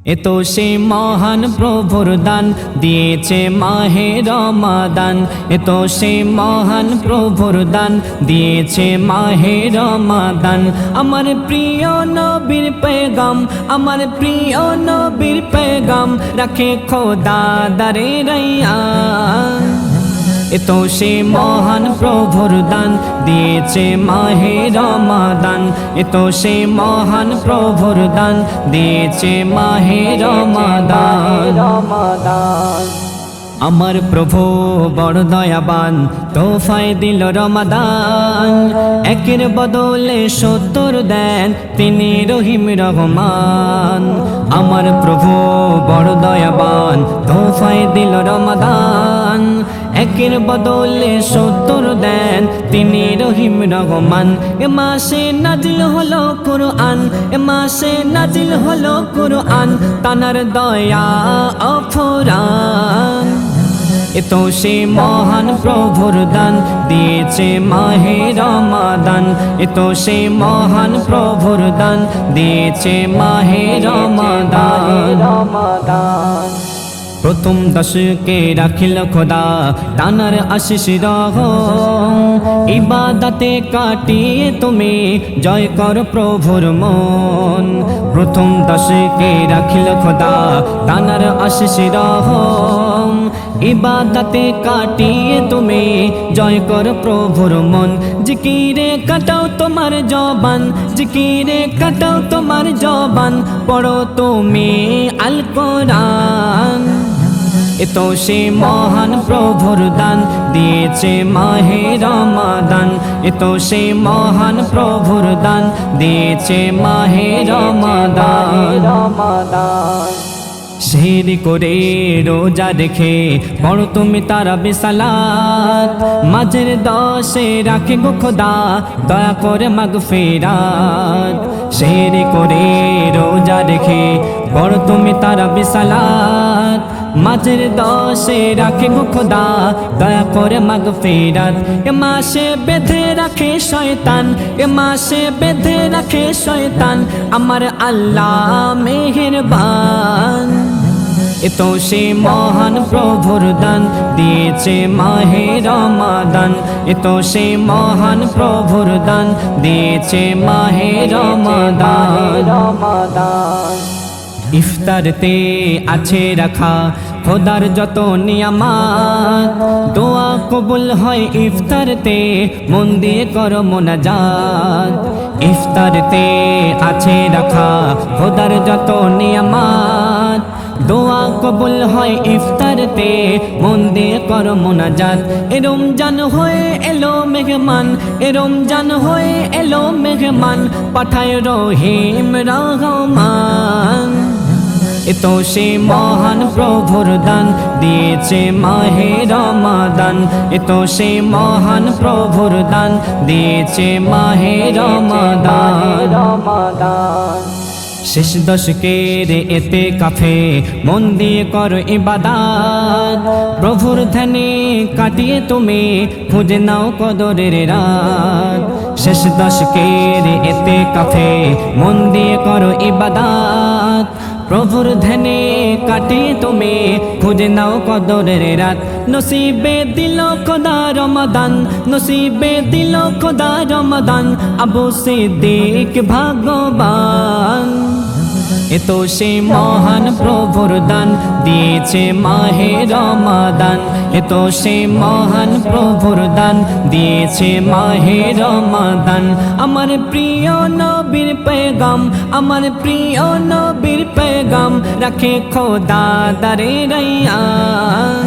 এতো সে মহান প্রভুর দান দিয়েছে মাহে রমাদান। এতো সে মহান প্রভুর দান দিয়েছে মাহে রমাদান। আমার প্রিয় নবীর পেগাম, আমার প্রিয় নবীর পেগাম রাখে খোদা দারে রাইয়ান। এতো সে মহান প্রভুর দান দিয়েছে মাহে রমাদান। এতো সে মহান প্রভুর দান দিয়েছে মাহে রমাদান। আমার প্রভু বড় দয়াবান, তোফায় দিল রমাদান। একের বদলে ৭০ দেন তিনি রহিম রহমান। আমার প্রভু বড় দয়াবান, তোফায় দিল রমাদান। একের বদলে ৭০ দেন তিনি রহিম রহমান। এ মাসে নাজিল হলো কুরআন, এ মাসে নাজিল হলো কুরআন, তানার দয়া অফুরান। এতো সে মহান প্রভুর দান দিয়েছে মাহে রমাদান। এতো সে মহান প্রভুর দান দিয়েছে মাহে রমাদান। প্রথম দশকে রাখিল খোদা টানার আশিস রহম। ইবাদতে কাটিয়ে তুমি জয় কর প্রভুর মন। প্রথম দশকে রাখিল খোদা টানার আশিস রহম। ইবাদতে কাটিয়ে তুমি জয় কর প্রভুর মন। জিকিরে কাটাও তোমার জবান, জিকিরে কাটাও তোমার জবান, পড়ো তুমি আল কোরআন। এতো সে মহান প্রভুর দান দিয়েছে মাহে রমাদান। এতো সে মহান প্রভুর দান দিয়েছে মাহে রমাদান। সেহরি করে রোজা রেখে পড়ো তুমি তারাবি সালাত। মাঝের দশে রাখে গো খোদা দয়া করে মাগফিরাত। সেহরি করে রোজা রেখে পড়ো তুমি তারাবি সালাত। মাঝের দশে রাখে গো খোদা দয়া করে মাগফিরাত। এ মাসে বেঁধে রাখে শয়তান, এ মাসে বেঁধে রাখে শয়তান, আমার আল্লাহ মেহেরবান। এতো সে মহান প্রভুর দান দিয়েছে মাহে রমাদান। এতো সে মহান প্রভুর দান দিয়েছে মাহে রমাদান। ইফতারতে আছে রাখা খোদার যত নিয়ামত। দোয়া কবুল হয় ইফতারতে, মন দিয়ে করো মোনাজাত। ইফতারতে আছে রাখা খোদার যত নিয়ামত। দোয়া কবুল হয় ইফতারতে, মন দিয়ে করো মোনাজাত। এ রমজান হয়ে এলো মেহমান, এ রমজান হয়ে এলো মেহমান, পাঠায় রহিম রহমান। এতো সে মহান প্রভুর দান দিয়েছে মাহে রমাদান। এতো সে মহান প্রভুর দান দিয়েছে মাহে রমাদান। শেষ দশকের এতে কাফে মন দিয়ে করো ইবাদত। প্রভুর ধ্যানে কাটিয়ে তুমি খুঁজে নাও কদরের রাত। শেষ দশকের এতে কাফে মন দিয়ে করো ইবাদত। প্রভুর ধ্যানে কাটিয়ে তুমি খুঁজে নাও কদরের রাত। নসিবে দিল খোদা রমাদান, নসিবে দিল খোদা রমাদান, আবু সিদ্দিক ভাগ্যবান। এতো সে মহান প্রভুর দান দিয়েছে মাহে রমাদান। এতো সে মহান প্রভুর দান দিয়েছে মাহে রমাদান। আমার প্রিয় নবীর পেগাম, আমার প্রিয় নবীর পেগাম রাখে খোদা দারে রাইয়ান।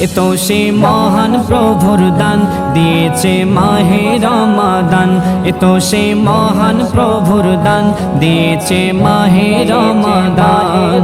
এতো সে মহান প্রভুর দান দিয়েছে মাহে রমাদান। এতো সে মহান প্রভুর দান দিয়েছে মাহে রমাদান।